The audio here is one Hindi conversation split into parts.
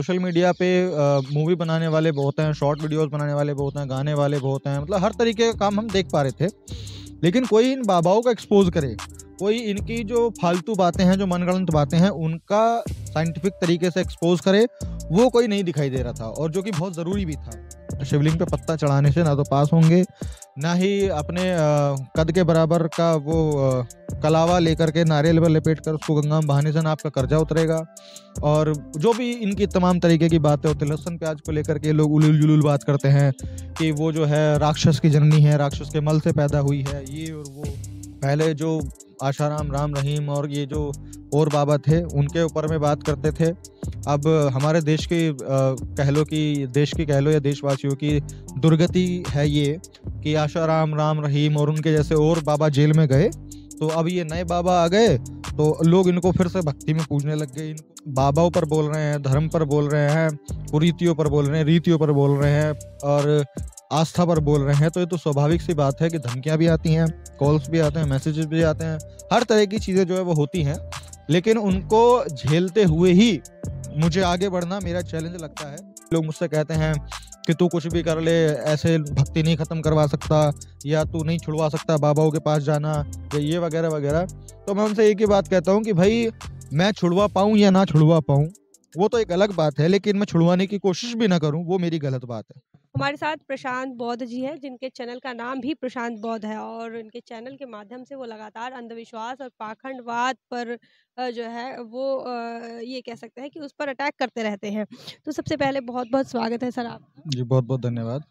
सोशल मीडिया पे मूवी बनाने वाले बहुत हैं, शॉर्ट वीडियोस बनाने वाले बहुत हैं, गाने वाले बहुत हैं, मतलब हर तरीके का काम हम देख पा रहे थे। लेकिन कोई इन बाबाओं को एक्सपोज करे, कोई इनकी जो फालतू बातें हैं, जो मनगढ़ंत बातें हैं, उनका साइंटिफिक तरीके से एक्सपोज करे, वो कोई नहीं दिखाई दे रहा था, और जो कि बहुत ज़रूरी भी था। शिवलिंग पे पत्ता चढ़ाने से ना तो पास होंगे, ना ही अपने कद के बराबर का वो कलावा लेकर के नारियल पर लपेट कर उसको गंगा में बहाने से ना आपका कर्जा उतरेगा। और जो भी इनकी तमाम तरीके की बातें होती हैं, लहसुन प्याज को लेकर के लोग उलूल जुलूल बात करते हैं कि वो जो है राक्षस की जननी है, राक्षस के मल से पैदा हुई है, ये और वो। पहले जो आशाराम, राम रहीम और ये जो और बाबा थे, उनके ऊपर में बात करते थे। अब हमारे देश की कह लो या देशवासियों की दुर्गति है ये कि आशाराम, राम रहीम और उनके जैसे और बाबा जेल में गए, तो अब ये नए बाबा आ गए, तो लोग इनको फिर से भक्ति में पूजने लग गए। इनको बाबाओं पर बोल रहे हैं, धर्म पर बोल रहे हैं, कुरीतियों पर बोल रहे हैं, रीतियों पर बोल रहे हैं और आस्था पर बोल रहे हैं। तो ये तो स्वाभाविक सी बात है कि धमकियां भी आती हैं, कॉल्स भी आते हैं, मैसेजेस भी आते हैं, हर तरह की चीज़ें जो है वो होती हैं। लेकिन उनको झेलते हुए ही मुझे आगे बढ़ना मेरा चैलेंज लगता है। लोग मुझसे कहते हैं कि तू कुछ भी कर ले, ऐसे भक्ति नहीं ख़त्म करवा सकता, या तू नहीं छुड़वा सकता बाबाओं के पास जाना, या ये वगैरह वगैरह। तो मैं उनसे एक ही बात कहता हूँ कि भाई, मैं छुड़वा पाऊँ या ना छुड़वा पाऊँ, वो तो एक अलग बात है, लेकिन मैं छुड़वाने की कोशिश भी ना करूँ, वो मेरी गलत बात है। हमारे साथ प्रशांत बौद्ध जी हैं, जिनके चैनल का नाम भी प्रशांत बौद्ध है और इनके चैनल के माध्यम से वो लगातार अंधविश्वास और पाखंडवाद पर जो है वो ये कह सकते हैं कि उस पर अटैक करते रहते हैं। तो सबसे पहले बहुत-बहुत स्वागत है सर आपका। जी, बहुत-बहुत धन्यवाद।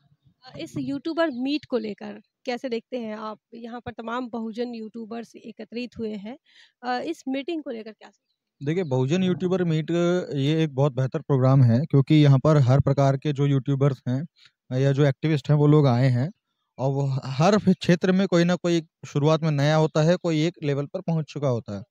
इस यूट्यूबर मीट को लेकर कैसे देखते हैं आप? यहाँ पर तमाम बहुजन यूट्यूबर्स एकत्रित हुए हैं। इस मीटिंग को लेकर क्या सोचते देखिए, बहुजन यूट्यूबर मीट ये एक बहुत बेहतर प्रोग्राम है, क्योंकि यहाँ पर हर प्रकार के जो यूट्यूबर्स हैं या जो एक्टिविस्ट हैं, वो लोग आए हैं। और वो हर क्षेत्र में कोई ना कोई शुरुआत में नया होता है, कोई एक लेवल पर पहुँच चुका होता है।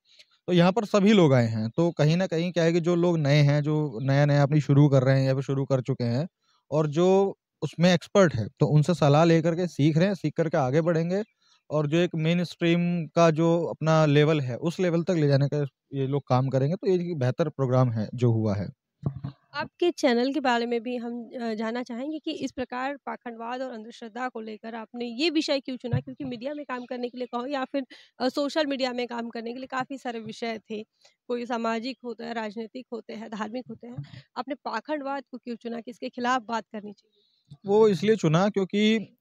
तो यहाँ पर सभी लोग आए हैं, तो कहीं न कहीं क्या है कि जो लोग नए हैं, जो नया-नया अपनी शुरू कर रहे हैं या फिर शुरू कर चुके हैं, और जो उसमें एक्सपर्ट है, तो उनसे सलाह लेकर के सीख रहे हैं, सीख कर के आगे बढ़ेंगे, और जो एक मेन स्ट्रीम का जो अपना लेवल है, उस लेवल तक ले जाने का ये लोग काम करेंगे। तो ये एक बेहतर प्रोग्राम है, जो हुआ है। हैं? आपके चैनल के बारे में भी हम जानना चाहेंगे कि इस प्रकार पाखंडवाद और अंधश्रद्धा को लेकर आपने ये विषय क्यों चुना? क्योंकि मीडिया में काम करने के लिए कहो या फिर सोशल मीडिया में काम करने के लिए काफ़ी सारे विषय थे। कोई सामाजिक होता है, राजनीतिक होते हैं, धार्मिक होते हैं। आपने पाखंडवाद को क्यों चुना कि इसके खिलाफ बात करनी चाहिए? वो इसलिए चुना क्योंकि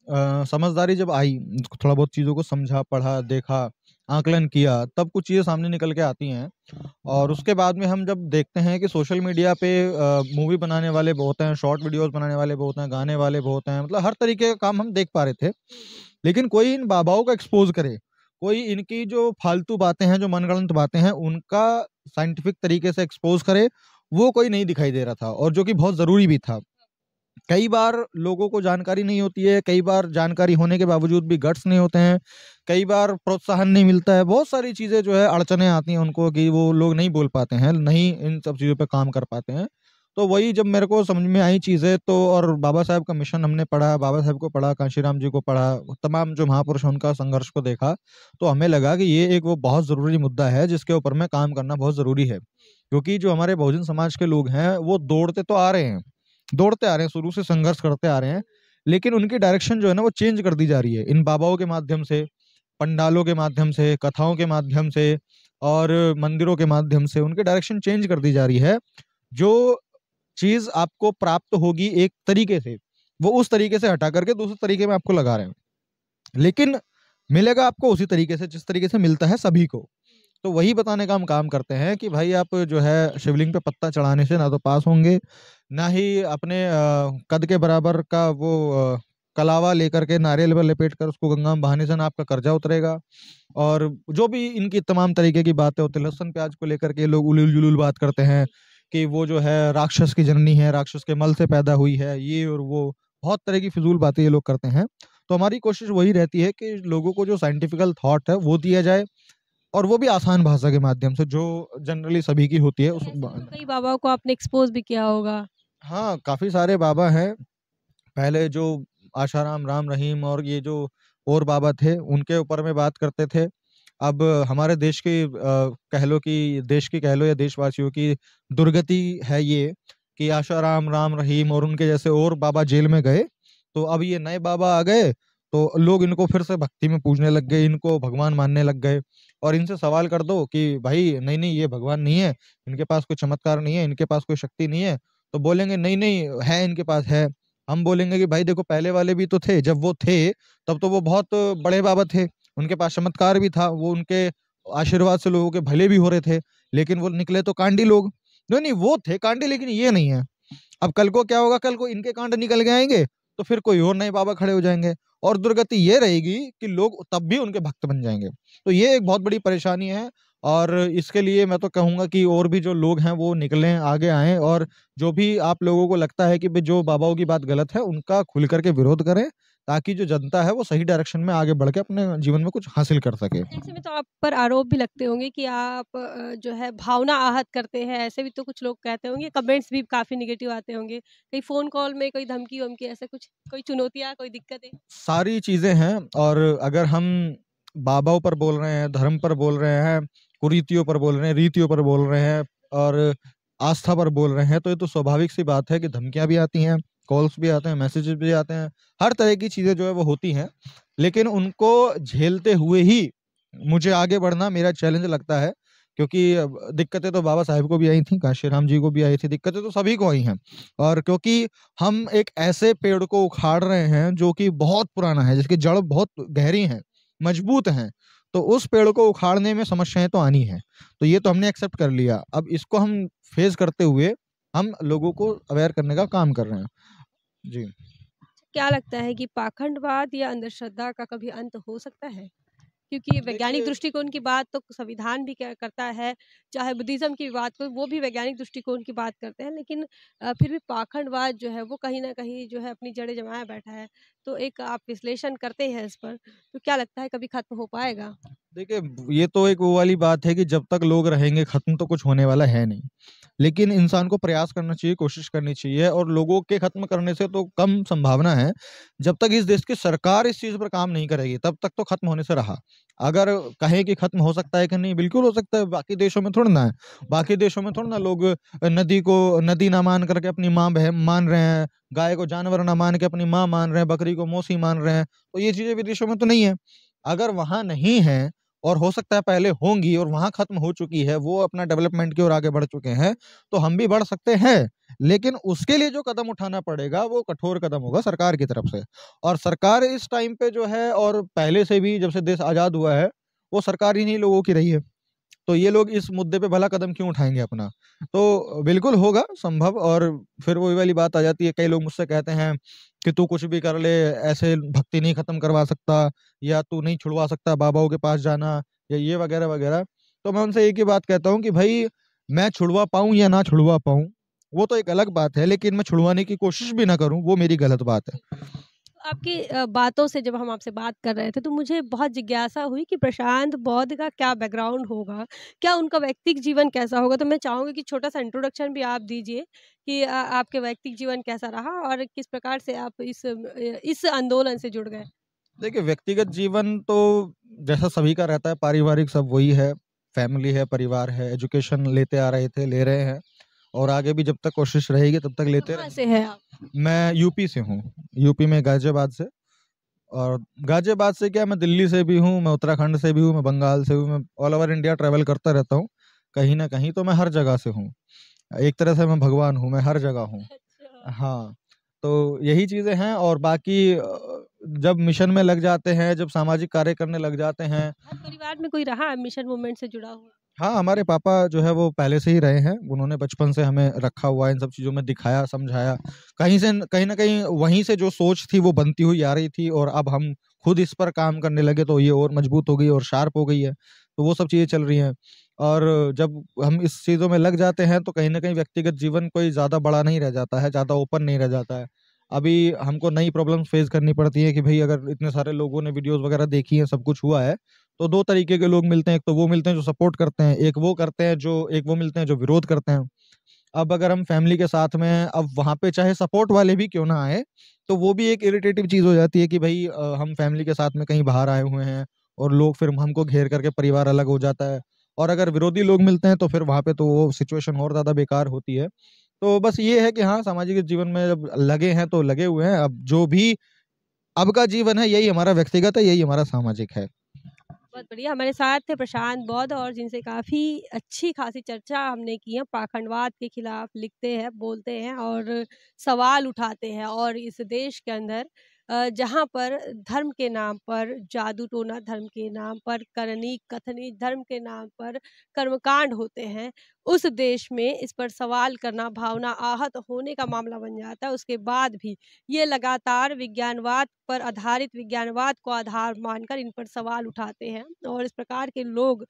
समझदारी जब आई, थोड़ा बहुत चीज़ों को समझा, पढ़ा, देखा, आकलन किया, तब कुछ चीज़ें सामने निकल के आती हैं। और उसके बाद में हम जब देखते हैं कि सोशल मीडिया पे मूवी बनाने वाले बहुत हैं, शॉर्ट वीडियोस बनाने वाले बहुत हैं, गाने वाले बहुत हैं, मतलब हर तरीके का काम हम देख पा रहे थे। हुँ, हुँ। लेकिन कोई इन बाबाओं को एक्सपोज़ करे, कोई इनकी जो फालतू बातें हैं, जो मनगढ़ंत बातें हैं, उनका साइंटिफिक तरीके से एक्सपोज़ करे, वो कोई नहीं दिखाई दे रहा था, और जो कि बहुत ज़रूरी भी था। कई बार लोगों को जानकारी नहीं होती है, कई बार जानकारी होने के बावजूद भी गट्स नहीं होते हैं, कई बार प्रोत्साहन नहीं मिलता है, बहुत सारी चीज़ें जो है अड़चनें आती हैं उनको कि वो लोग नहीं बोल पाते हैं, नहीं इन सब चीज़ों पे काम कर पाते हैं। तो वही जब मेरे को समझ में आई चीज़ें, तो और बाबा साहब का मिशन हमने पढ़ा, बाबा साहब को पढ़ा, कांशीराम जी को पढ़ा, तमाम जो महापुरुष हैं उनका संघर्ष को देखा, तो हमें लगा कि ये एक वो बहुत ज़रूरी मुद्दा है जिसके ऊपर में काम करना बहुत ज़रूरी है। क्योंकि जो हमारे बहुजन समाज के लोग हैं, वो दौड़ते आ रहे हैं, शुरू से संघर्ष करते आ रहे हैं, लेकिन उनकी डायरेक्शन जो है ना वो चेंज कर दी जा रही है। इन बाबाओं के माध्यम से, पंडालों के माध्यम से, कथाओं के माध्यम से और मंदिरों के माध्यम से उनकी डायरेक्शन चेंज कर दी जा रही है। जो चीज़ आपको प्राप्त होगी एक तरीके से, वो उस तरीके से हटा करके दूसरे तरीके में आपको लगा रहे हैं। लेकिन मिलेगा आपको उसी तरीके से जिस तरीके से मिलता है सभी को। तो वही बताने का हम काम करते हैं कि भाई, आप जो है शिवलिंग पे पत्ता चढ़ाने से ना तो पास होंगे, ना ही अपने कद के बराबर का वो कलावा लेकर के नारियल पर लपेट कर उसको गंगा में बहाने से ना आपका कर्जा उतरेगा। और जो भी इनकी तमाम तरीके की बातें होती हैं, लहसुन प्याज को लेकर के लोग उलूल जुलूल बात करते हैं कि वो जो है राक्षस की जननी है, राक्षस के मल से पैदा हुई है, ये और वो। बहुत तरह की फिजूल बातें ये लोग करते हैं। तो हमारी कोशिश वही रहती है कि लोगों को जो साइंटिफिकल थॉट है वो दिया जाए, और वो भी आसान भाषा के माध्यम से, जो जनरली सभी की होती है उस ऐसे तो कई बाबाओं को आपने एक्सपोज़ भी किया होगा। हाँ, काफ़ी सारे बाबा हैं। पहले जो आशाराम, राम रहीम और ये जो और बाबा थे, उनके ऊपर में बात करते थे। अब हमारे कह लो या देशवासियों की दुर्गति है ये कि आशाराम, राम रहीम और उनके जैसे और बाबा जेल में गए, तो अब ये नए बाबा आ गए, तो लोग इनको फिर से भक्ति में पूजने लग गए, इनको भगवान मानने लग गए। और इनसे सवाल कर दो कि भाई नहीं नहीं ये भगवान नहीं है, इनके पास कोई चमत्कार नहीं है, इनके पास कोई शक्ति नहीं है, तो बोलेंगे नहीं नहीं है, इनके पास है। हम बोलेंगे कि भाई देखो पहले वाले भी तो थे, जब वो थे तब तो वो बहुत बड़े बाबा थे, उनके पास चमत्कार भी था, वो उनके आशीर्वाद से लोगों के भले भी हो रहे थे, लेकिन वो निकले तो कांडी लोग। नहीं नहीं वो थे कांडी, लेकिन ये नहीं है। अब कल को क्या होगा, कल को इनके कांड निकल के आएंगे, तो फिर कोई और नए बाबा खड़े हो जाएंगे, और दुर्गति ये रहेगी कि लोग तब भी उनके भक्त बन जाएंगे। तो ये एक बहुत बड़ी परेशानी है, और इसके लिए मैं तो कहूंगा कि और भी जो लोग हैं वो निकलें, आगे आएं, और जो भी आप लोगों को लगता है कि भाई जो बाबाओं की बात गलत है उनका खुल करके विरोध करें, ताकि जो जनता है वो सही डायरेक्शन में आगे बढ़ के अपने जीवन में कुछ हासिल कर सके। ऐसे में तो आप पर आरोप भी लगते होंगे कि आप जो है भावना आहत करते हैं, ऐसे भी तो कुछ लोग कहते होंगे, कमेंट्स भी काफ़ी नेगेटिव आते होंगे। कहीं फ़ोन कॉल में कोई धमकी-वमकी ऐसा कुछ, कोई चुनौतियाँ, कोई दिक्कतें? सारी चीजें हैं, और अगर हम बाबाओं पर बोल रहे हैं, धर्म पर बोल रहे हैं, कुरीतियों पर बोल रहे हैं, रीतियों पर बोल रहे हैं, और आस्था पर बोल रहे हैं, तो ये तो स्वाभाविक सी बात है कि धमकियां भी आती हैं, कॉल्स भी आते हैं, मैसेजेस भी आते हैं, हर तरह की चीजें जो है वो होती हैं। लेकिन उनको झेलते हुए ही मुझे आगे बढ़ना मेरा चैलेंज लगता है, क्योंकि दिक्कतें तो बाबा साहेब को भी आई थी, काशीराम जी को भी आई थी, दिक्कतें तो सभी को आई हैं। और क्योंकि हम एक ऐसे पेड़ को उखाड़ रहे हैं जो कि बहुत पुराना है, जिसकी जड़ बहुत गहरी है, मजबूत हैं, तो उस पेड़ को उखाड़ने में समस्याएं तो आनी है। तो ये तो हमने एक्सेप्ट कर लिया, अब इसको हम फेस करते हुए हम लोगों को अवेयर करने का काम कर रहे हैं। जी। क्या लगता है कि पाखंडवाद या अंधश्रद्धा का कभी अंत हो सकता है? क्योंकि वैज्ञानिक देखिए, दृष्टिकोण की बात तो संविधान भी क्या करता है, चाहे बुद्धिज़्म की बात करो, वो भी वैज्ञानिक दृष्टिकोण की बात करते हैं, लेकिन फिर भी पाखंडवाद जो है वो कहीं न कहीं जो है अपनी जड़ें जमाए बैठा है। तो एक आप विश्लेषण करते हैं इस पर, तो क्या लगता है कभी खत्म हो पाएगा? देखिए ये तो एक वो वाली बात है कि जब तक लोग रहेंगे खत्म तो कुछ होने वाला है नहीं। लेकिन इंसान को प्रयास करना चाहिए, कोशिश करनी चाहिए, और लोगों के खत्म करने से तो कम संभावना है। जब तक इस देश की सरकार इस चीज़ पर काम नहीं करेगी, तब तक तो खत्म होने से रहा। अगर कहें कि खत्म हो सकता है कि नहीं, बिल्कुल हो सकता है, बाकी देशों में थोड़ी ना है। बाकी देशों में थोड़ी ना लोग नदी को नदी ना मान करके अपनी माँ बहन मान रहे हैं, गाय को जानवर ना मान के अपनी माँ मान रहे हैं, बकरी को मौसी मान रहे हैं। तो ये चीज़ें विदेशों में तो नहीं है। अगर वहाँ नहीं है, और हो सकता है पहले होंगी और वहाँ खत्म हो चुकी है, वो अपना डेवलपमेंट की ओर आगे बढ़ चुके हैं, तो हम भी बढ़ सकते हैं। लेकिन उसके लिए जो कदम उठाना पड़ेगा, वो कठोर कदम होगा सरकार की तरफ से। और सरकार इस टाइम पे जो है, और पहले से भी जब से देश आज़ाद हुआ है, वो सरकार इन्हीं लोगों की रही है। तो ये लोग इस मुद्दे पे भला कदम क्यों उठाएँगे अपना? तो बिल्कुल होगा संभव, और फिर वही वाली बात आ जाती है, कई लोग मुझसे कहते हैं कि तू कुछ भी कर ले, ऐसे भक्ति नहीं खत्म करवा सकता, या तू नहीं छुड़वा सकता बाबाओं के पास जाना, या ये वगैरह-वगैरह। तो मैं उनसे एक ही बात कहता हूँ कि भई मैं छुड़वा पाऊँ या ना छुड़वा पाऊँ, वो तो एक अलग बात है, लेकिन मैं छुड़वाने की कोशिश भी ना करूँ, वो मेरी गलत बात है। आपकी बातों से जब हम आपसे बात कर रहे थे तो मुझे बहुत जिज्ञासा हुई कि प्रशांत बौद्ध का क्या बैकग्राउंड होगा? क्या उनका व्यक्तिक जीवन कैसा होगा? तो मैं चाहूँगी कि छोटा-सा इंट्रोडक्शन भी आप दीजिए कि आपके व्यक्तिक जीवन कैसा रहा और किस प्रकार से आप इस आंदोलन से जुड़ गए? देखिए, व्यक्तिगत जीवन तो जैसा सभी का रहता है, पारिवारिक सब वही है, फैमिली है, परिवार है, एजुकेशन लेते आ रहे थे, ले रहे हैं, और आगे भी जब तक कोशिश रहेगी तब तक लेते कहाँ से रहेंगे। हैं आप? मैं यूपी से हूँ, यूपी में गाज़ियाबाद से, और गाज़ियाबाद से क्या, मैं दिल्ली से भी हूँ, मैं उत्तराखंड से भी हूँ, मैं बंगाल से हूँ, मैं ऑल ओवर इंडिया ट्रैवल करता रहता हूँ, कहीं न कहीं, तो मैं हर जगह से हूँ। एक तरह से मैं भगवान हूँ, मैं हर जगह हूँ। अच्छा। हाँ, तो यही चीज़ें हैं, और बाकी जब मिशन में लग जाते हैं, जब सामाजिक कार्य करने लग जाते हैं। हर परिवार में कोई रहा है मिशन मूवमेंट से जुड़ा हुआ? हाँ, हमारे पापा जो है वो पहले से ही रहे हैं, उन्होंने बचपन से हमें रखा हुआ है, इन सब चीज़ों में दिखाया, समझाया। कहीं न कहीं वहीं से जो सोच थी वो बनती हुई आ रही थी, और अब हम खुद इस पर काम करने लगे तो ये और मजबूत हो गई और शार्प हो गई है। तो वो सब चीज़ें चल रही हैं, और जब हम इस चीज़ों में लग जाते हैं तो कहीं न कहीं व्यक्तिगत जीवन कोई ज़्यादा बड़ा नहीं रह जाता है, ज़्यादा ओपन नहीं रह जाता है। अभी हमको नई प्रॉब्लम्स फेस करनी पड़ती है कि भई अगर इतने सारे लोगों ने वीडियोज़ वगैरह देखी हैं, सब कुछ हुआ है, तो 2 तरीके के लोग मिलते हैं, एक तो वो मिलते हैं जो सपोर्ट करते हैं, एक वो मिलते हैं जो विरोध करते हैं। अब अगर हम फैमिली के साथ में हैं, अब वहाँ पे चाहे सपोर्ट वाले भी क्यों ना आएँ, तो वो भी एक इरिटेटिव चीज़ हो जाती है कि भई हम फैमिली के साथ में कहीं बाहर आए हुए हैं, और लोग फिर हमको घेर करके परिवार अलग हो जाता है। और अगर विरोधी लोग मिलते हैं तो फिर वहाँ पे तो वो सिचुएशन और ज़्यादा बेकार होती है। तो बस ये है कि हाँ, सामाजिक जीवन में जब लगे हैं तो लगे हुए हैं। अब जो भी अब का जीवन है यही हमारा व्यक्तिगत है, यही हमारा सामाजिक है। बहुत बढ़िया, हमारे साथ थे प्रशांत बौद्ध और जिनसे काफ़ी अच्छी खासी चर्चा हमने की है। पाखंडवाद के खिलाफ लिखते हैं, बोलते हैं और सवाल उठाते हैं और इस देश के अंदर जहाँ पर धर्म के नाम पर जादू टोना, धर्म के नाम पर करनी कथनी, धर्म के नाम पर कर्मकांड होते हैं, उस देश में इस पर सवाल करना, भावना आहत होने का मामला बन जाता है। उसके बाद भी ये लगातार विज्ञानवाद पर आधारित विज्ञानवाद को आधार मानकर इन पर सवाल उठाते हैं और इस प्रकार के लोग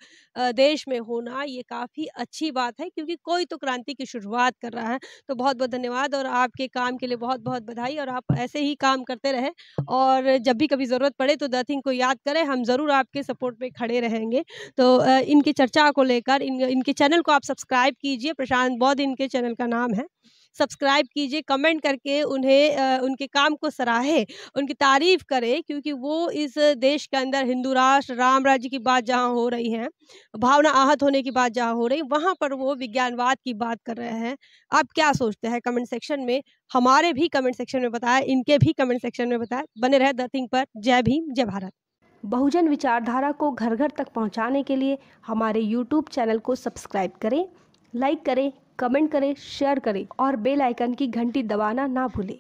देश में होना ये काफ़ी अच्छी बात है क्योंकि कोई तो क्रांति की शुरुआत कर रहा है। तो बहुत-बहुत धन्यवाद और आपके काम के लिए बहुत-बहुत बधाई और आप ऐसे ही काम करते रहें और जब भी कभी ज़रूरत पड़े तो द थिंग को याद करें, हम ज़रूर आपके सपोर्ट पे खड़े रहेंगे। तो इनकी चर्चा को लेकर इनके चैनल को आप सब्सक्राइब कीजिए, प्रशांत बौद्ध इनके चैनल का नाम है। सब्सक्राइब कीजिए, कमेंट करके उन्हें उनके काम को सराहें, उनकी तारीफ़ करें क्योंकि वो इस देश के अंदर हिंदू राष्ट्र, राम राज्य की बात जहाँ हो रही है, भावना आहत होने की बात जहाँ हो रही है, वहाँ पर वो विज्ञानवाद की बात कर रहे हैं। आप क्या सोचते हैं कमेंट सेक्शन में हमारे भी कमेंट सेक्शन में बताएँ, इनके भी कमेंट सेक्शन में बताएँ। बने रहें द थिंग पर। जय भीम, जय भारत। बहुजन विचारधारा को घर-घर तक पहुँचाने के लिए हमारे यूट्यूब चैनल को सब्सक्राइब करें, लाइक करें, कमेंट करें, शेयर करें और बेल आइकन की घंटी दबाना ना भूलें।